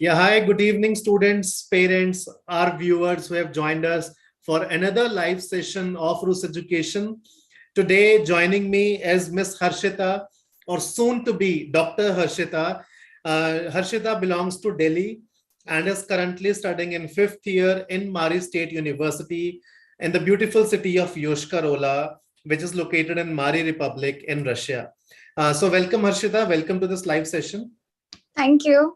Yeah, hi, good evening, students, parents, our viewers who have joined us for another live session of Rus Education. Today, joining me is Miss Harshita, or soon to be Dr. Harshita. Harshita belongs to Delhi and is currently studying in fifth year in Mari State University in the beautiful city of Yoshkar-Ola, which is located in Mari Republic in Russia. So, welcome, Harshita. Welcome to this live session. Thank you.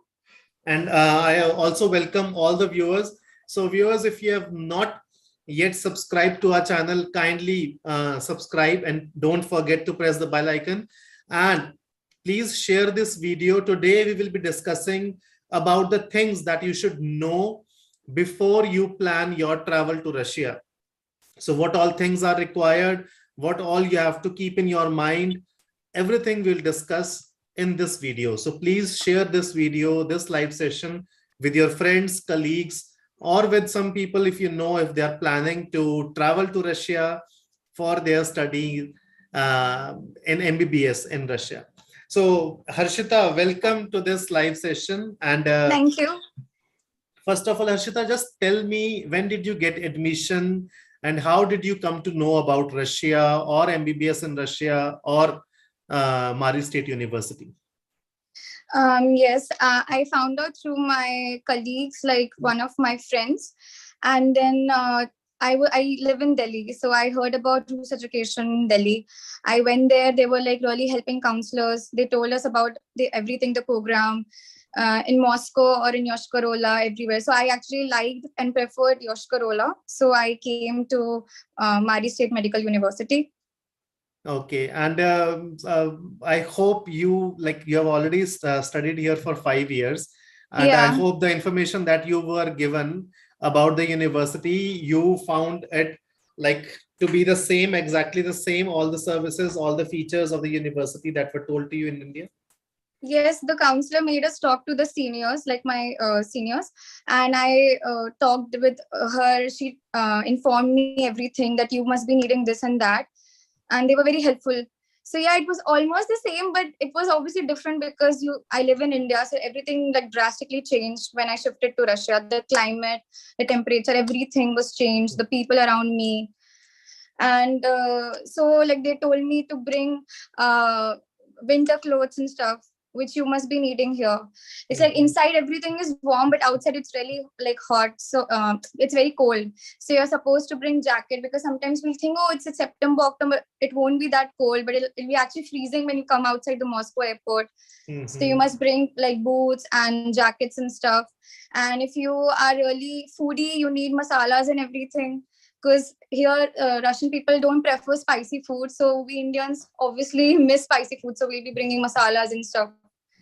And I also welcome all the viewers. So viewers, if you have not yet subscribed to our channel, kindly subscribe and don't forget to press the bell icon. And please share this video. Today, we will be discussing about the things that you should know before you plan your travel to Russia. So what all things are required, what all you have to keep in your mind, everything we'll discuss in this video. So please share this video, this live session with your friends, colleagues, or with some people if you know if they are planning to travel to Russia for their study in MBBS in Russia. So Harshita, welcome to this live session. And Thank you. first of all, Harshita, just tell me, when did you get admission and how did you come to know about Russia or MBBS in Russia or Mari State University? Yes, I found out through my colleagues, like one of my friends, and then I live in Delhi, so I heard about Rus Education in Delhi. I went there; they were like really helping counselors. They told us about everything, the program in Moscow or in Yoshkar-Ola, everywhere. So I actually liked and preferred Yoshkar-Ola, so I came to Mari State Medical University. Okay, and I hope you have already studied here for 5 years, and I Yeah. hope the information that you were given about the university, you found it like to be the same, exactly the same, all the services, all the features of the university that were told to you in India. Yes, the counselor made us talk to the seniors, like my seniors, and I talked with her. She informed me everything that you must be needing this and that, and they were very helpful. So yeah, it was almost the same, but it was obviously different because I live in India, so everything like drastically changed when I shifted to Russia. The climate, the temperature, everything was changed. The people around me, and so like they told me to bring winter clothes and stuff which you must be needing here. It's like inside everything is warm, but outside it's really like hot, so it's very cold. So you're supposed to bring jacket, because sometimes we'll think, oh, it's a September, October, it won't be that cold, but it'll be actually freezing when you come outside the Moscow airport. So you must bring like boots and jackets and stuff. And if you are really foodie, you need masalas and everything, because here Russian people don't prefer spicy food, so we Indians obviously miss spicy food, so we'll be bringing masalas and stuff.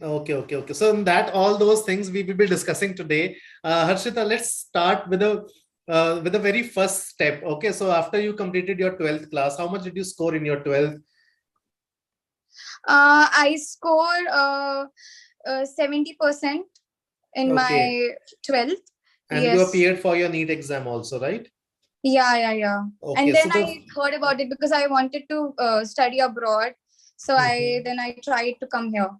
Okay. So in that, all those things we will be discussing today. Harshita, let's start with the very first step. Okay, so after you completed your 12th class, how much did you score in your 12th? I scored 70% in my 12th. And yes. You appeared for your NEET exam also, right? Yeah. Okay, and then I heard about it because I wanted to study abroad. So I tried to come here.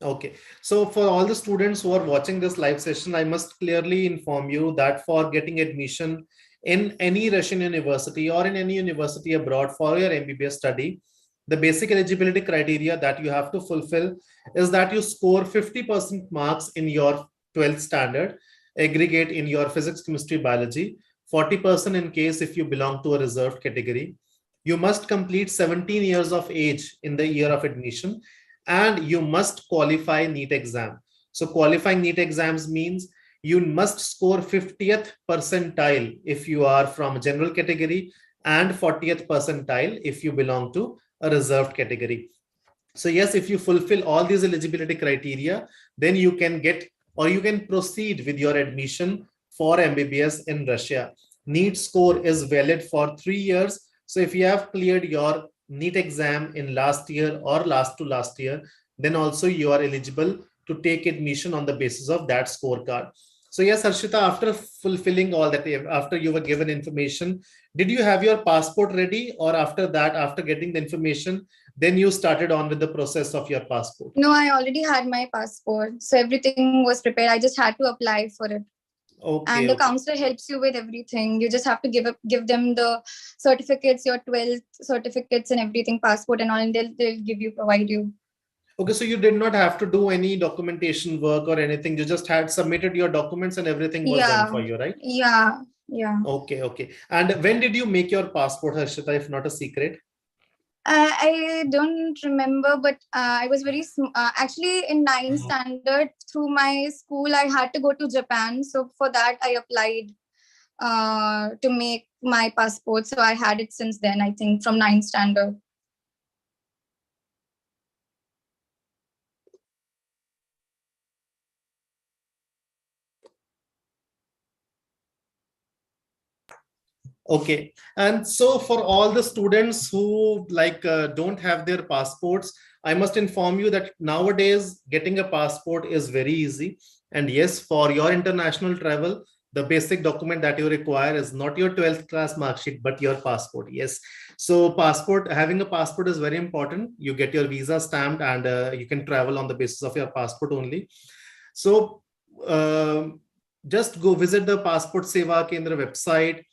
Okay, so for all the students who are watching this live session, I must clearly inform you that for getting admission in any Russian university or in any university abroad for your MBBS study, the basic eligibility criteria that you have to fulfill is that you score 50% marks in your 12th standard, aggregate in your physics, chemistry, biology, 40% in case if you belong to a reserved category. You must complete 17 years of age in the year of admission, and you must qualify NEET exam. So qualifying NEET exams means you must score 50th percentile if you are from a general category and 40th percentile if you belong to a reserved category. So yes, if you fulfill all these eligibility criteria, then you can get or you can proceed with your admission for MBBS in Russia. NEET score is valid for 3 years. So if you have cleared your NEET exam in last year or last to last year, then also you are eligible to take admission on the basis of that scorecard. So yes, Harshita, after fulfilling all that, after you were given information, did you have your passport ready, or after that, after getting the information, then you started on with the process of your passport? No, I already had my passport. So everything was prepared. I just had to apply for it. Okay, And the okay. counselor helps you with everything. You just have to give them the certificates, your 12th certificates and everything, passport and all, and they'll provide you. Okay, so you did not have to do any documentation work or anything. You just had submitted your documents and everything was done Yeah, for you, right? yeah. Okay, okay. And when did you make your passport, Harshita, if not a secret? I don't remember, but I was actually in ninth standard. Through my school, I had to go to Japan. So for that, I applied to make my passport. So I had it since then, I think, from ninth standard. Okay. And so for all the students who don't have their passports, I must inform you that nowadays getting a passport is very easy. And yes, for your international travel, the basic document that you require is not your 12th class mark sheet, but your passport. Yes. So having a passport is very important. You get your visa stamped and you can travel on the basis of your passport only. So just go visit the Passport Seva Kendra website,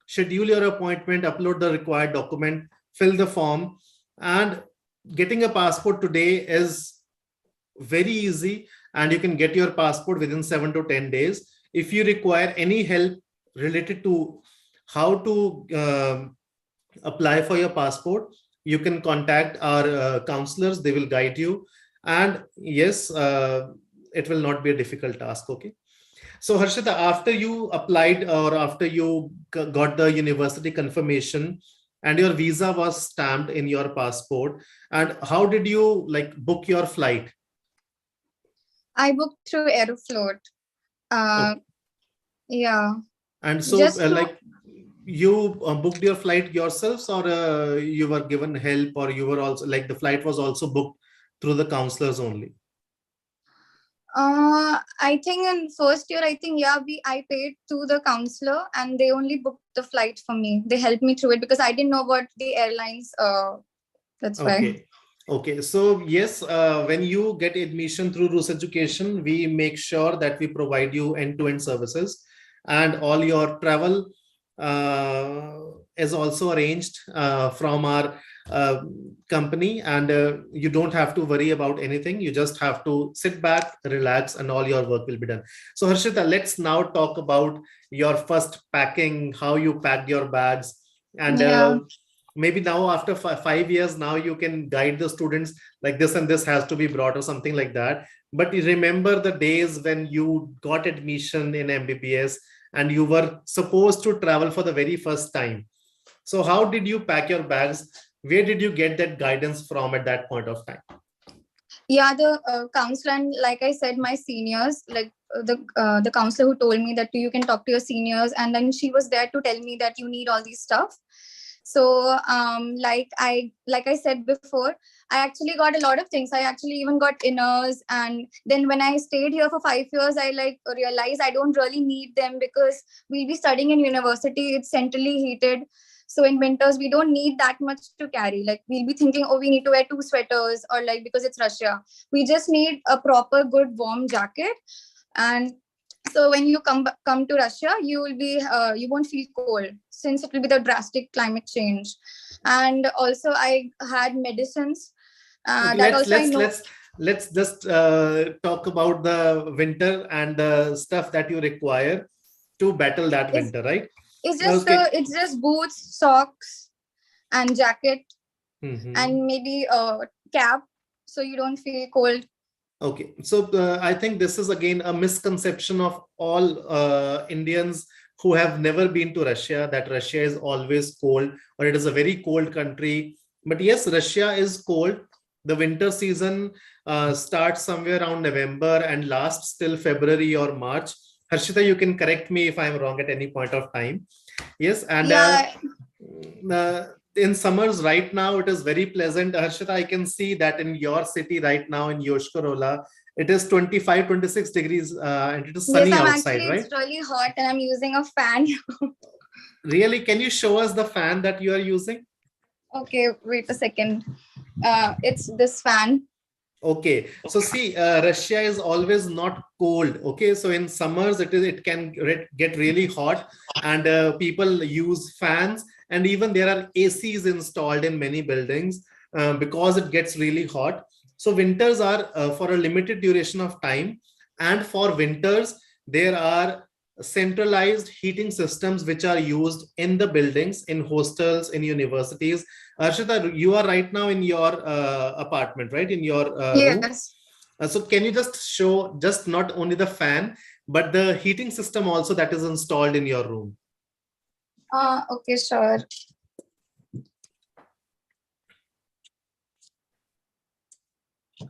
schedule your appointment, upload the required document, fill the form, and getting a passport today is very easy, and you can get your passport within 7 to 10 days. If you require any help related to how to apply for your passport, you can contact our counselors. They will guide you. And yes, it will not be a difficult task. Okay. So Harshita, after you applied or after you got the university confirmation and your visa was stamped in your passport, and how did you book your flight? I booked through Aeroflot. Okay. Yeah. And so Just to you booked your flight yourselves, or you were given help, or you were also the flight was also booked through the counselors only? I think in first year, I paid to the counselor and they only booked the flight for me. They helped me through it because I didn't know about the airlines. That's why. Okay. Okay. So yes, when you get admission through Rus Education, we make sure that we provide you end-to-end services, and all your travel is also arranged from our uh, company, and you don't have to worry about anything. You just have to sit back, relax, and all your work will be done. So Harshita, let's now talk about your first packing, how you packed your bags, and Yeah. maybe now after 5 years now you can guide the students like this and this has to be brought or something like that. But you remember the days when you got admission in MBBS and you were supposed to travel for the very first time. So how did you pack your bags? Where did you get that guidance from at that point of time? Yeah, the counselor, and like I said, my seniors, the counselor who told me that you can talk to your seniors, and then she was there to tell me that you need all these stuff. So like I said before, I actually got a lot of things. I actually even got inners, and then when I stayed here for 5 years, I realized I don't really need them because we'll be studying in university. It's centrally heated. So in winters, we don't need that much to carry. Like we'll be thinking, oh, we need to wear 2 sweaters, or because it's Russia, we just need a proper, good, warm jacket. And so when you come to Russia, you won't feel cold since it will be the drastic climate change. And also, I had medicines. Okay, That also I know. let's just talk about the winter and the stuff that you require to battle that It's winter, right? Okay. it's just boots, socks, and jacket, Mm-hmm. and maybe a cap, so you don't feel cold. Okay, so I think this is again a misconception of all Indians who have never been to Russia, that Russia is always cold or it is a very cold country. But yes, Russia is cold. The winter season starts somewhere around November and lasts till February or March. Harshita, you can correct me if I'm wrong at any point of time. Yes, and Yeah, uh, in summers right now it is very pleasant. Harshita, I can see that in your city right now in Yoshkarola it is 25, 26 degrees and it is yes, sunny I'm outside, actually, right? it's really hot and I'm using a fan. Really, can you show us the fan that you are using? Okay, wait a second. It's this fan. Okay, so see, Russia is always not cold. Okay, so in summers it can get really hot, and people use fans, and even there are ACs installed in many buildings because it gets really hot. So winters are for a limited duration of time, and for winters there are centralized heating systems which are used in the buildings, in hostels, in universities. Harshita, you are right now in your apartment, right? In your room. Yes. So can you just show just not only the fan, but the heating system also that is installed in your room? Okay, sure.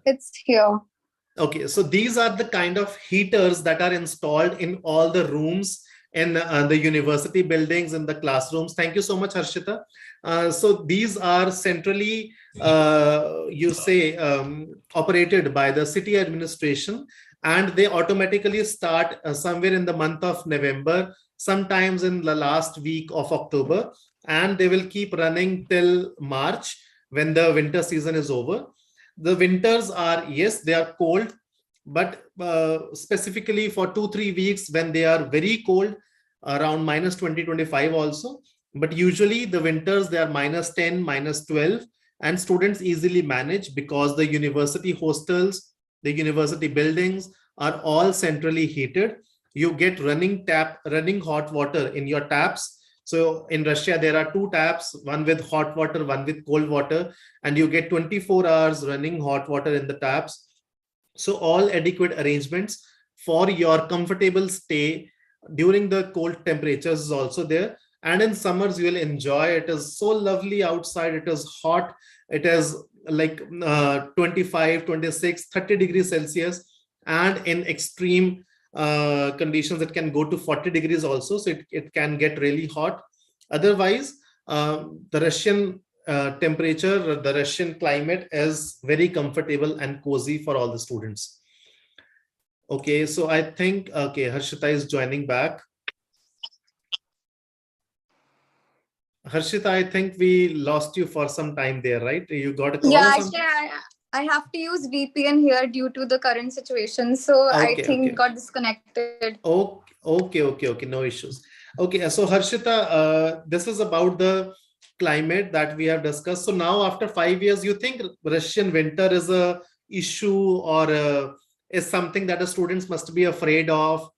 It's here. Okay, so these are the kind of heaters that are installed in all the rooms in the university buildings and the classrooms. Thank you so much, Harshita. So these are centrally, you say, operated by the city administration, and they automatically start somewhere in the month of November, sometimes in the last week of October, and they will keep running till March when the winter season is over. The winters are, yes, they are cold, but specifically for 2 3 weeks when they are very cold, around minus 20 25 also. But usually the winters they are minus 10 minus 12, and students easily manage because the university hostels, the university buildings are all centrally heated. You get running hot water in your taps. So in Russia, there are two taps, one with hot water, one with cold water, and you get 24 hours running hot water in the taps. So all adequate arrangements for your comfortable stay during the cold temperatures is also there. And in summers, you will enjoy. It is so lovely outside. It is hot. It is like 25, 26, 30 degrees Celsius. And in extreme conditions, it can go to 40 degrees also. So it can get really hot. Otherwise, the Russian temperature, the Russian climate is very comfortable and cozy for all the students. Okay, so I think, okay, Harshita is joining back. Harshita, I think we lost you for some time there, right? You got a call Yeah, or actually, something? I have to use VPN here due to the current situation. So I Okay, think okay. got disconnected. Okay, no issues. Okay, so Harshita, this is about the climate that we have discussed. So now, after 5 years, you think Russian winter is a issue, or is something that the students must be afraid of?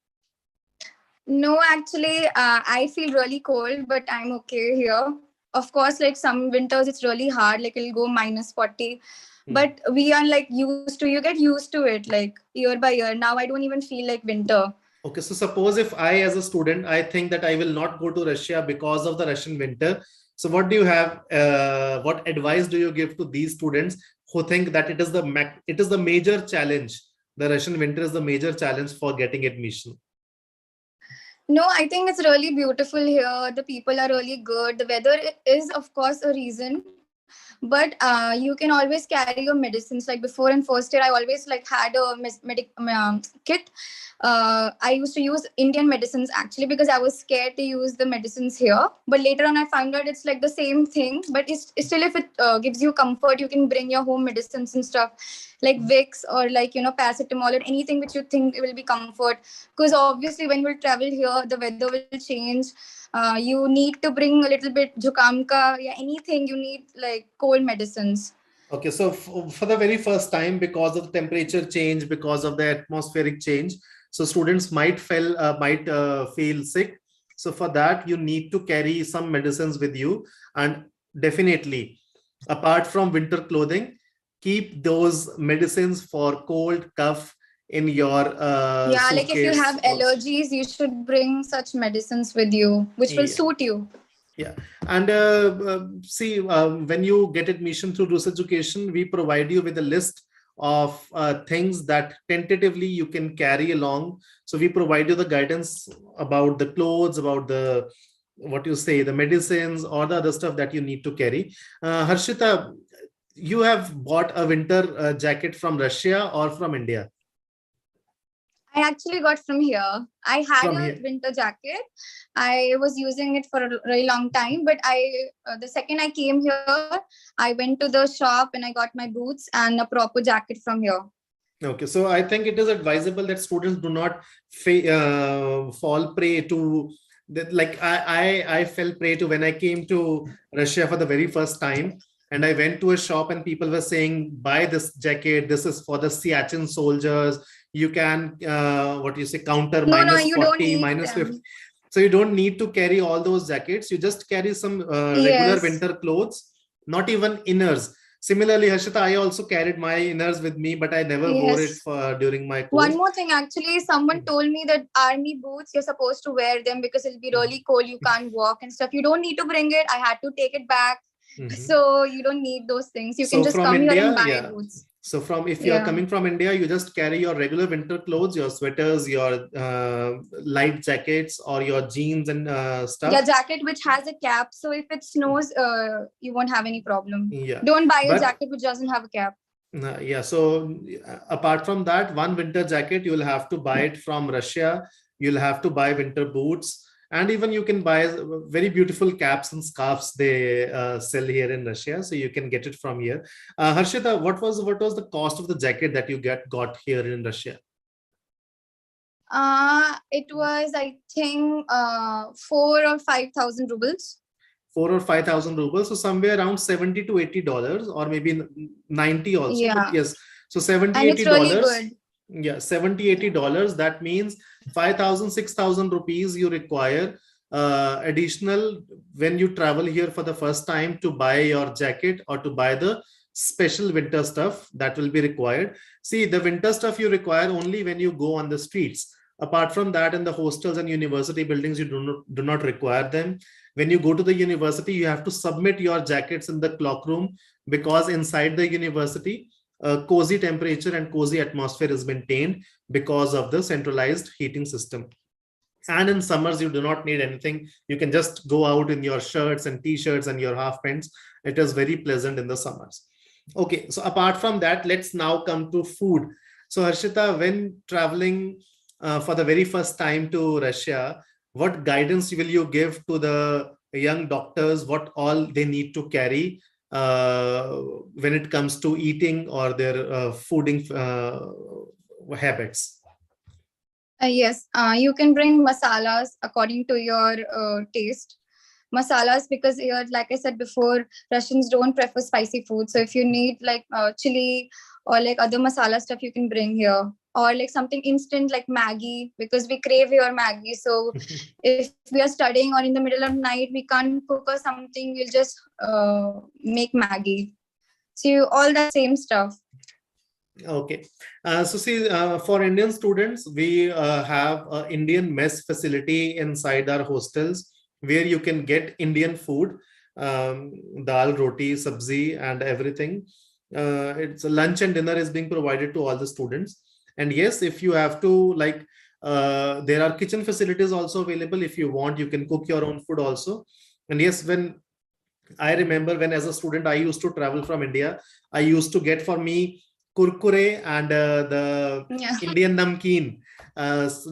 No, actually, I feel really cold, but I'm okay here. Of course, like some winters, it's really hard. Like it'll go minus 40. But we are like used to, you get used to it like year by year. Now I don't even feel like winter. Okay, so suppose if I, as a student, I think that I will not go to Russia because of the Russian winter. So, what do you have? What advice do you give to these students who think that it is the major challenge? The Russian winter is the major challenge for getting admission. No, I think it's really beautiful here. The people are really good. The weather is, of course, a reason, but you can always carry your medicines. Like before in first year, I always like had a kit. I used to use Indian medicines actually because I was scared to use the medicines here. But later on, I found out it's like the same thing. But it's still, if it gives you comfort, you can bring your home medicines and stuff like Vicks or like paracetamol or anything which you think will be comfort. Because obviously, when we'll travel here, the weather will change. You need to bring a little bit jukam ka, yeah, anything you need like cold medicines. Okay, so for the very first time, because of the temperature change, because of the atmospheric change, so students might feel sick. So for that, you need to carry some medicines with you, and definitely, apart from winter clothing, keep those medicines for cold, cough in your Yeah, like if you suitcase have also. allergies, you should bring such medicines with you, which will Yeah. suit you. Yeah, and see, when you get admission through Rus Education, we provide you with a list of things that tentatively you can carry along. So we provide you the guidance about the clothes, about the what you say, the medicines, or the other stuff that you need to carry. Harshita, you have bought a winter jacket from Russia or from India? I actually got from here. I had From a here. winter jacket. I was using it for a very long time, but the second I came here, I went to the shop and I got my boots and a proper jacket from here. Okay, so I think it is advisable that students do not fall prey to that. Like I fell prey to when I came to Russia for the very first time, and I went to a shop and people were saying, "Buy this jacket. This is for the Siachen soldiers. You can what you say counter No, no, minus you don't 40, need minus 50." them. So you don't need to carry all those jackets. You just carry some regular Yes. winter clothes, not even inners. Similarly, Harshita, I also carried my inners with me, but I never wore it Yes. for during my One course. more thing, actually, someone told me that army boots, you're supposed to wear them because it'll be really cold. You can't walk and stuff. You don't need to bring it. I had to take it back. Mhm. So you don't need those things. You can So just from come here and India, buy yeah. boots. So from if you are Yeah. coming from India, you just carry your regular winter clothes, your sweaters, your light jackets, or your jeans and Yeah, stuff. jacket which has a cap. So if it snows, you won't have any problem. Yeah, Don't buy a but jacket which doesn't have a cap. yeah. So apart from that, one winter jacket you will have to buy it from Russia. You'll have to buy winter boots, and even you can buy very beautiful caps and scarves they sell here in Russia. So you can get it from here. Harshita, what was the cost of the jacket that you got here in Russia? It was, I think, 4 or 5 thousand rubles. 4 or 5 thousand rubles, so somewhere around $70 to $80, or maybe 90 also. But Yeah, yes, so 70 and it's eighty really dollars. good. Yeah, 70 $80. That means 5,000 6,000 rupees you require additional when you travel here for the first time to buy your jacket or to buy the special winter stuff that will be required. See, the winter stuff you require only when you go on the streets. Apart from that, in the hostels and university buildings, you do not require them. When you go to the university, you have to submit your jackets in the cloak room, because inside the university a cozy temperature and cozy atmosphere is maintained because of the centralized heating system. And in summers you do not need anything. You can just go out in your shirts and t-shirts and your half pants. It is very pleasant in the summers. Okay, so apart from that, let's now come to food. So Harshita, when traveling for the very first time to Russia, what guidance will you give to the young doctors? What all they need to carry uh, when it comes to eating or their fooding habits? Yes, you can bring masalas according to your taste. Masalas, because here, like I said before, Russians don't prefer spicy food. So if you need like chili or like other masala stuff, you can bring here. Or like something instant like Maggie, because we crave your Maggie. So if we are studying or in the middle of night, we can't cook or something, we'll just make Maggie. So all that same stuff. Okay. So see, for Indian students, we have an Indian mess facility inside our hostels where you can get Indian food, dal, roti, sabzi, and everything. It's a lunch and dinner is being provided to all the students. And yes, if you have to, like, there are kitchen facilities also available. If you want, you can cook your own food also. And yes, when I remember when as a student I used to travel from India, I used to get for me kurkure and the Yeah. Indian namkeen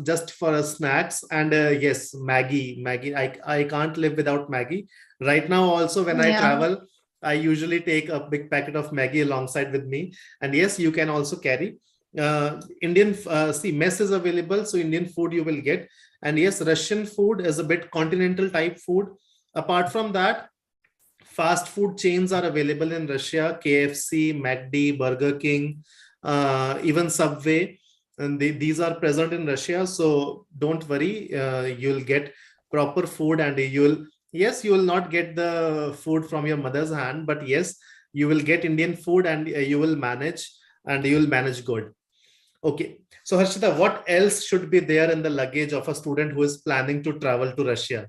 just for snacks. And yes, Maggie. I can't live without Maggie. Right now also when I Yeah. travel, I usually take a big packet of Maggie alongside with me. And yes, you can also carry. Indian see, mess is available, so Indian food you will get. And yes, Russian food is a bit continental type food. Apart from that, fast food chains are available in Russia: KFC, McD, Burger King, even Subway. And these are present in Russia. So don't worry, you'll get proper food, and yes, you will not get the food from your mother's hand, but yes, you will get Indian food, and you will manage good. Okay. So Harshita, what else should be there in the luggage of a student who is planning to travel to Russia?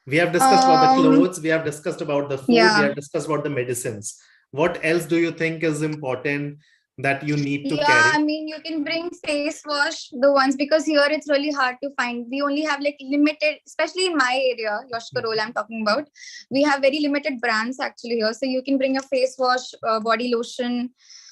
We have discussed about the clothes, we have discussed about the food, we Yeah. have discussed about the medicines. What else do you think is important that you need to Yeah, I carry? mean, you can bring face wash, the ones, because here it's really hard to find. We only have like limited, especially in my area, Yoshkarol, I'm talking about. We have very limited brands actually here. So you can bring a face wash, body lotion,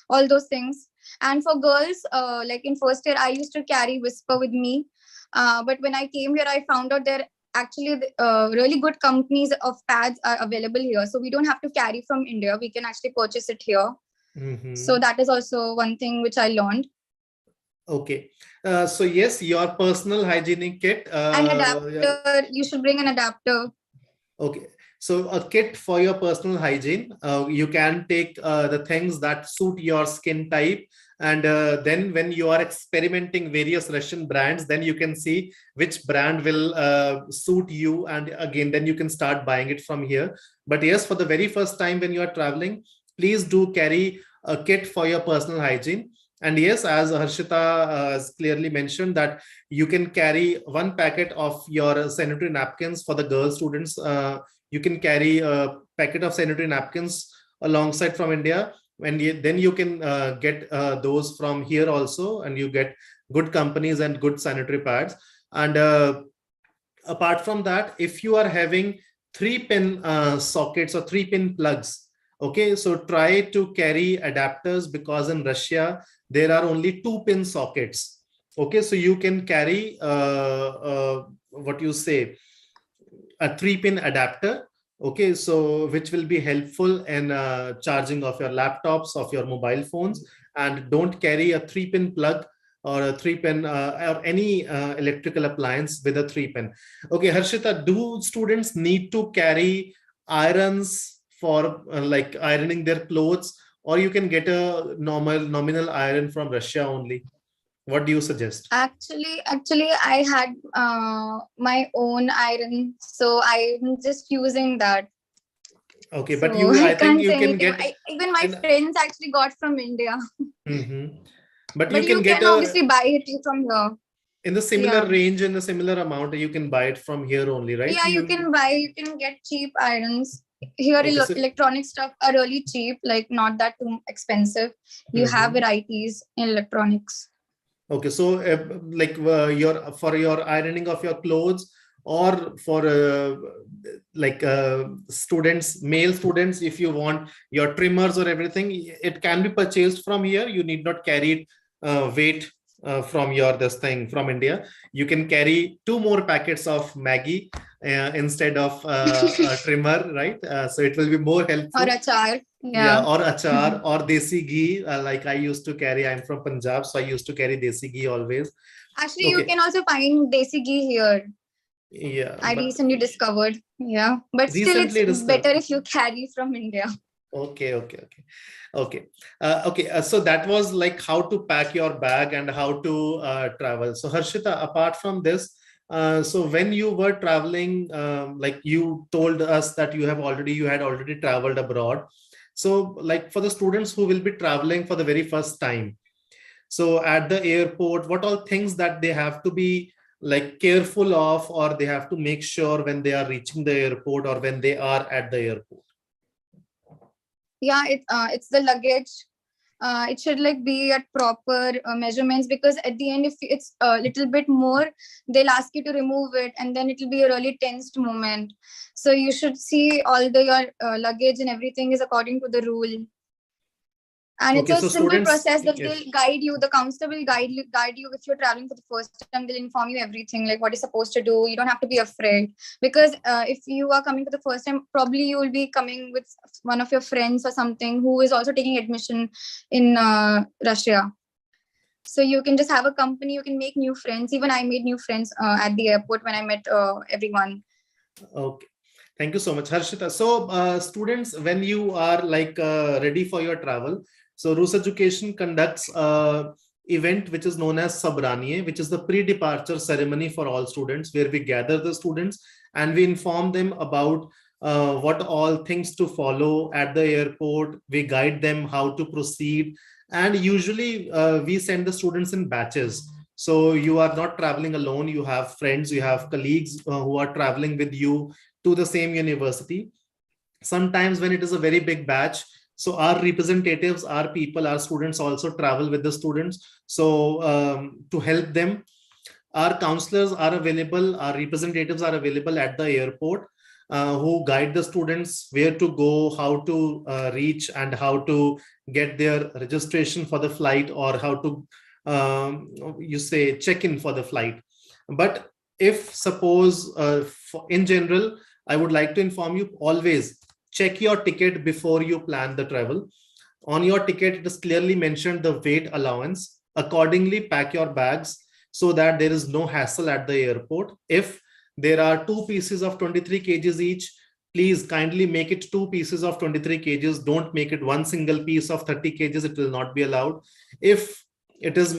all those things. And for girls, like in first year, I used to carry Whisper with me. But when I came here, I found out there actually really good companies of pads are available here. So we don't have to carry from India. We can actually purchase it here. So that is also one thing which I learned. Okay. So yes, your personal hygienic kit. An adapter. You should bring an adapter. Okay. So a kit for your personal hygiene. You can take the things that suit your skin type. And then when you are experimenting various Russian brands, then you can see which brand will suit you. And again, then you can start buying it from here. But yes, for the very first time when you are traveling, please do carry a kit for your personal hygiene. And yes, as Harshita has clearly mentioned, that you can carry one packet of your sanitary napkins for the girl students. You can carry a packet of sanitary napkins alongside from India. And then you can get those from here also, and you get good companies and good sanitary pads. And apart from that, if you are having 3-pin sockets or 3-pin plugs, okay, so try to carry adapters, because in Russia there are only 2-pin sockets. Okay, so you can carry what you say, a 3-pin adapter. Okay, so which will be helpful in charging of your laptops, of your mobile phones. And don't carry a 3-pin plug or a 3-pin or any electrical appliance with a 3-pin. Okay, Harshita, do students need to carry irons for like ironing their clothes, or you can get a nominal iron from Russia only? What do you suggest? Actually, I had my own iron, so I'm just using that. Okay, so but you, I think can't you say can anything. get Even my friends actually got from India. But you But can you get can a obviously buy it from here. in the similar range, in a similar amount. You can buy it from here only, right? Yeah, you can buy. You can get cheap irons. Here, Okay, so electronic stuff are really cheap, like not that too expensive. You have varieties in electronics. Okay, so like your for your ironing of your clothes, or for like students, male students, if you want your trimmers or everything, it can be purchased from here. You need not carry weight from your this thing from India. You can carry 2 more packets of Maggie instead of a trimmer, right? So it will be more helpful. Or achar. Yeah, or achar or desi ghee, like I used to carry. I'm from Punjab, so I used to carry desi ghee always. Actually, you can also find desi ghee here. Yeah, I recently discovered. Yeah, but still, it's better if you carry from India. Okay. So that was like how to pack your bag and how to travel. So Harshita, apart from this, so when you were traveling, like you told us that you had already traveled abroad. So like for the students who will be traveling for the very first time, so at the airport, what all things that they have to be like careful of, or they have to make sure when they are reaching the airport or when they are at the airport? Yeah, it's the luggage. It should like be at proper measurements, because at the end, if it's a little bit more, they'll ask you to remove it, and then it will be a really tensed moment. So you should see all your luggage and everything is according to the rule. And Okay, it's a so simple students, process that yes. they'll guide you. The counselor will guide you if you're traveling for the first time. They'll inform you everything, like what you're supposed to do. You don't have to be afraid, because if you are coming for the first time, probably you will be coming with one of your friends or something who is also taking admission in Russia. So you can just have a company. You can make new friends. Even I made new friends at the airport when I met everyone. Okay. Thank you so much, Harshita. So students, when you are like ready for your travel, so Rus Education conducts event which is known as Sabranie, which is the pre-departure ceremony for all students, where we gather the students and we inform them about what all things to follow at the airport. We guide them how to proceed, and usually we send the students in batches. So you are not traveling alone. You have friends, you have colleagues who are traveling with you to the same university. Sometimes when it is a very big batch, so our representatives, our people, our students also travel with the students. So to help them, our counselors are available, our representatives are available at the airport. who guide the students where to go, how to reach, and how to get their registration for the flight, or how to you say check in for the flight. But if suppose in general, I would like to inform you, always check your ticket before you plan the travel. On your ticket, it is clearly mentioned the weight allowance. Accordingly, pack your bags so that there is no hassle at the airport. If there are two pieces of 23 kgs each, please kindly make it two pieces of 23 kgs. Don't make it one single piece of 30 kgs. It will not be allowed. If it is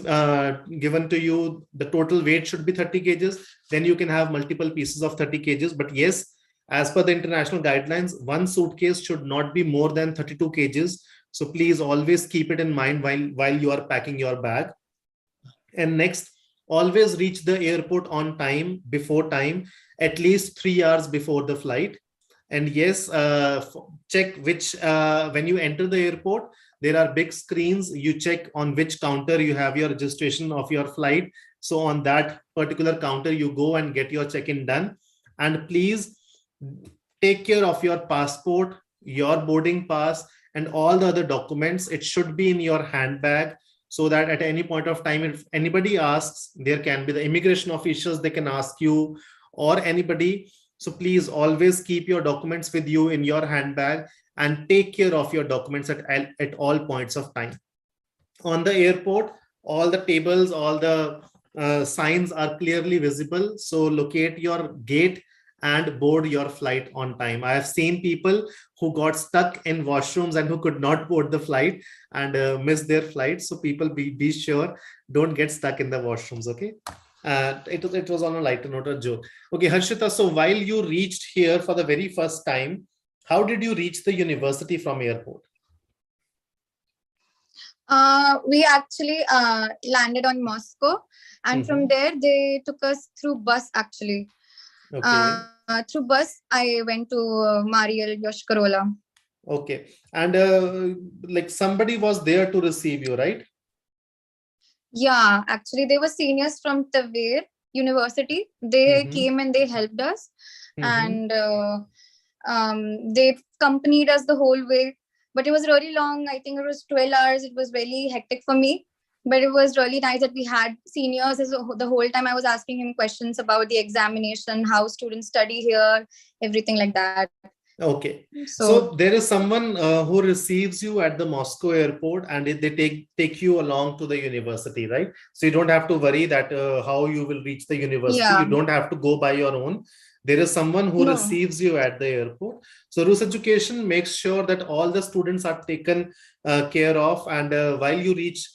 given to you, the total weight should be 30 kgs, then you can have multiple pieces of 30 kgs. But yes, as per the international guidelines, one suitcase should not be more than 32 kgs. So please always keep it in mind while you are packing your bag. And next, always reach the airport on time, before time, at least 3 hours before the flight. And yes, check which, when you enter the airport, there are big screens. You check on which counter you have your registration of your flight. So on that particular counter, you go and get your check-in done. And please take care of your passport, your boarding pass, and all the other documents. It should be in your handbag, so that at any point of time, if anybody asks, there can be the immigration officials, they can ask you, or anybody. So please always keep your documents with you in your handbag, and take care of your documents at all points of time. On the airport, all the tables, all the signs are clearly visible. So locate your gate and board your flight on time. I have seen people who got stuck in washrooms and who could not board the flight and miss their flight. So people, be sure, don't get stuck in the washrooms. Okay. It was on a lighter note, a joke. Okay, Harshita. So while you reached here for the very first time, how did you reach the university from airport? We actually landed on Moscow, and from there they took us through bus actually. Okay. Through bus, I went to Mariel Yoshkarola. Okay. And like somebody was there to receive you, right? Yeah, actually they were seniors from Tavere University. They came and they helped us, and they accompanied us the whole way. But it was really long. I think it was 12 hours. It was really hectic for me. But it was really nice that we had seniors. The whole time I was asking him questions about the examination, how students study here, everything like that. Okay. So there is someone who receives you at the Moscow airport, and they take you along to the university, right? So you don't have to worry that how you will reach the university. Yeah. You don't have to go by your own. There is someone who receives you at the airport. So Rus Education makes sure that all the students are taken care of. And while you reach,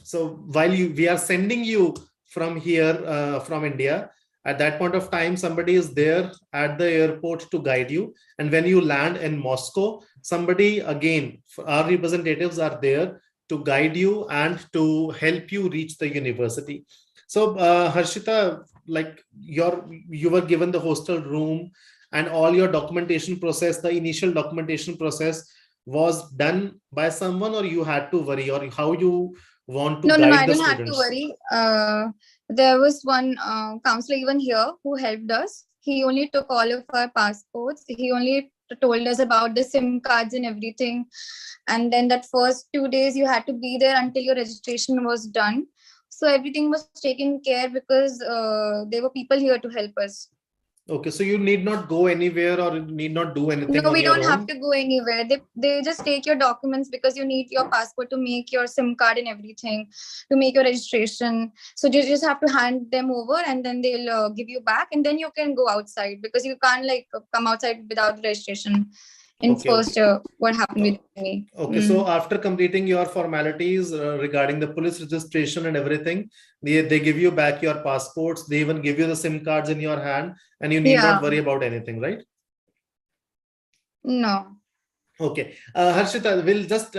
so we are sending you from here, from India, at that point of time, somebody is there at the airport to guide you. And when you land in Moscow, somebody, again, our representatives are there to guide you and to help you reach the university. So Harshita, like you were given the hostel room, and all your documentation process, the initial documentation process was done by someone, or you had to worry, or how you want to guide the students? No, I didn't have to worry. There was one counselor even here who helped us. He only took all of our passports. He only told us about the SIM cards and everything. And then that first 2 days you had to be there until your registration was done. So everything was taken care because there were people here to help us. Okay, so you need not go anywhere or need not do anything. No, we don't have to go anywhere. They just take your documents because you need your passport to make your SIM card and everything, to make your registration. So you just have to hand them over, and then they'll give you back, and then you can go outside, because you can't like come outside without registration. In first year, what happened with me. Okay, so after completing your formalities regarding the police registration and everything, they give you back your passports. They even give you the SIM cards in your hand, and you need not worry about anything, right? No. Okay, Harshita, we'll just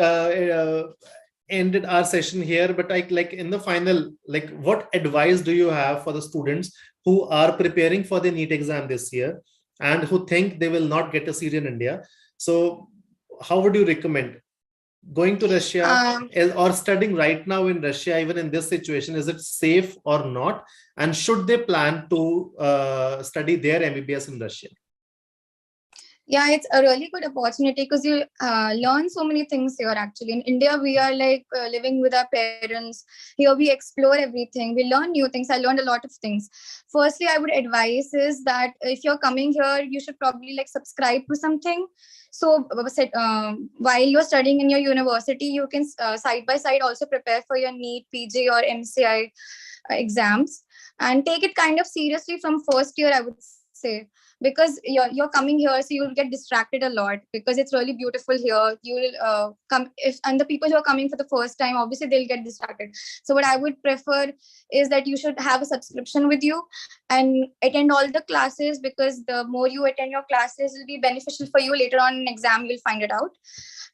ended our session here, but like in the final, like what advice do you have for the students who are preparing for the NEET exam this year and who think they will not get a seat in India? So how would you recommend going to Russia or studying right now in Russia, even in this situation? Is it safe or not? And should they plan to study their MBBS in Russia? Yeah, it's a really good opportunity because you learn so many things here. Actually, in India, we are like living with our parents. Here, we explore everything. We learn new things. I learned a lot of things. Firstly, I would advise is that if you're coming here, you should probably like subscribe to something. So, while you're studying in your university, you can side by side also prepare for your NEET, PG, or MCI exams, and take it kind of seriously from first year, I would say, because you're coming here, so you'll get distracted a lot because it's really beautiful here. You'll come if, and the people who are coming for the first time, obviously they'll get distracted. So what I would prefer is that you should have a subscription with you and attend all the classes, because the more you attend your classes will be beneficial for you later on in exam. You'll find it out.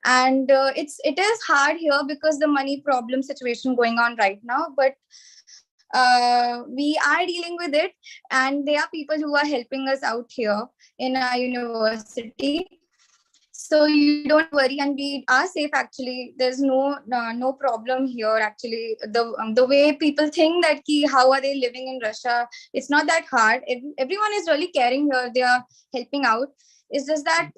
And it is hard here because the money problem situation going on right now, but we are dealing with it, and there are people who are helping us out here in our university. So you don't have to worry, and we are safe. Actually, there's no problem here. Actually, the way people think that how are they living in Russia, it's not that hard. Everyone is really caring here. They are helping out. It's just that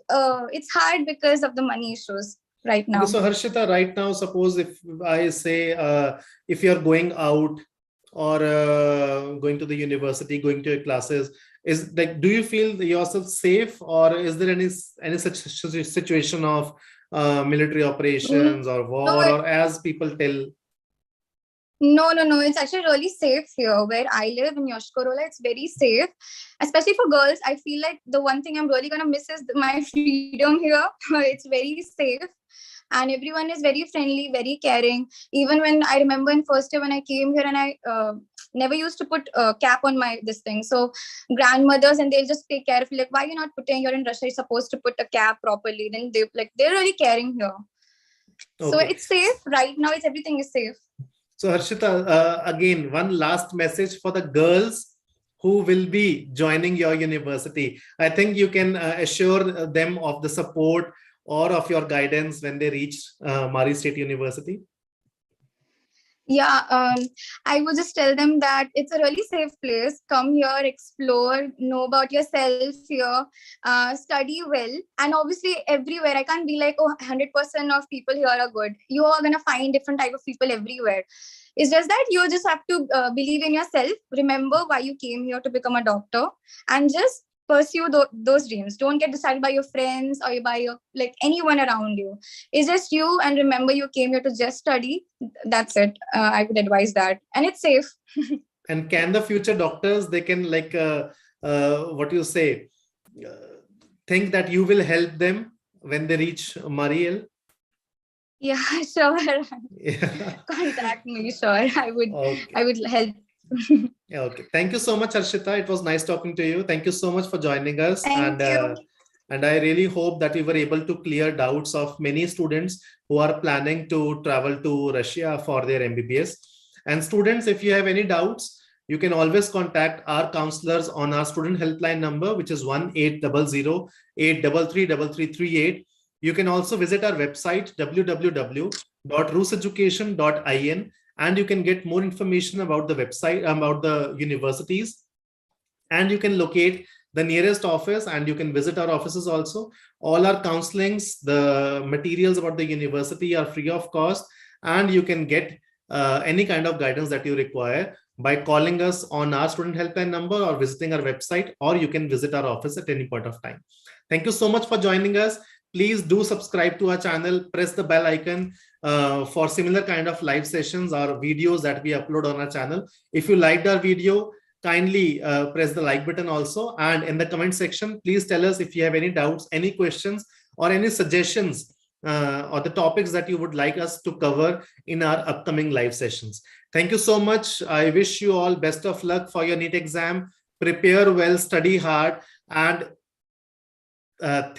it's hard because of the money issues right Okay, now. so Harshita, right now, suppose if I say if you're going out or going to the university, going to your classes, is like, do you feel yourself safe, or is there any such situation of military Mm, operations or No, war, or as people tell? No. It's actually really safe here where I live in Yoshkorola. It's very safe, especially for girls. I feel like the one thing I'm really gonna miss is my freedom here. It's very safe, and everyone is very friendly, very caring. Even when I remember in first year when I came here, and I never used to put cap on my this thing. So grandmothers, and they'll just take care of you, like, why you're not putting? You're in Russia. You're supposed to put a cap properly. Then they're really caring here. So Okay. it's safe right now. It's everything is safe. So Harshita, again, one last message for the girls who will be joining your university. I think you can assure them of the support or of your guidance when they reach Mari State University. Yeah, I would just tell them that it's a really safe place. Come here, explore, know about yourself here, study well. And obviously, everywhere, I can't be like, oh, 100% of people here are good. You are going to find different type of people everywhere. It's just that you just have to believe in yourself. Remember why you came here to become a doctor, and just pursue those dreams. Don't get decided by your friends or by your like anyone around you. It's just you, and remember you came here to just study. That's it. I would advise that, and it's safe. And can the future doctors, they can like, what you say, uh, think that you will help them when they reach Mariel? Yeah, sure. Yeah. Contact me, sure. Okay. I would help. Okay. Thank you so much, Harshita. It was nice talking to you. Thank you so much for joining us. Thank you. And I really hope that we were able to clear doubts of many students who are planning to travel to Russia for their MBBS. And students, if you have any doubts, you can always contact our counselors on our student helpline number, which is 1-800-833-3338. You can also visit our website, www.ruseducation.in, and you can get more information about the website, about the universities, and you can locate the nearest office, and you can visit our offices also. All our counselings, the materials about the university are free of cost, and you can get any kind of guidance that you require by calling us on our student helpline number or visiting our website, or you can visit our office at any point of time. Thank you so much for joining us. Please do subscribe to our channel, press the bell icon for similar kind of live sessions or videos that we upload on our channel. If you liked our video, kindly press the like button also. And in the comment section, please tell us if you have any doubts, any questions, or any suggestions or the topics that you would like us to cover in our upcoming live sessions. Thank you so much. I wish you all best of luck for your NEET exam. Prepare well, study hard, and thank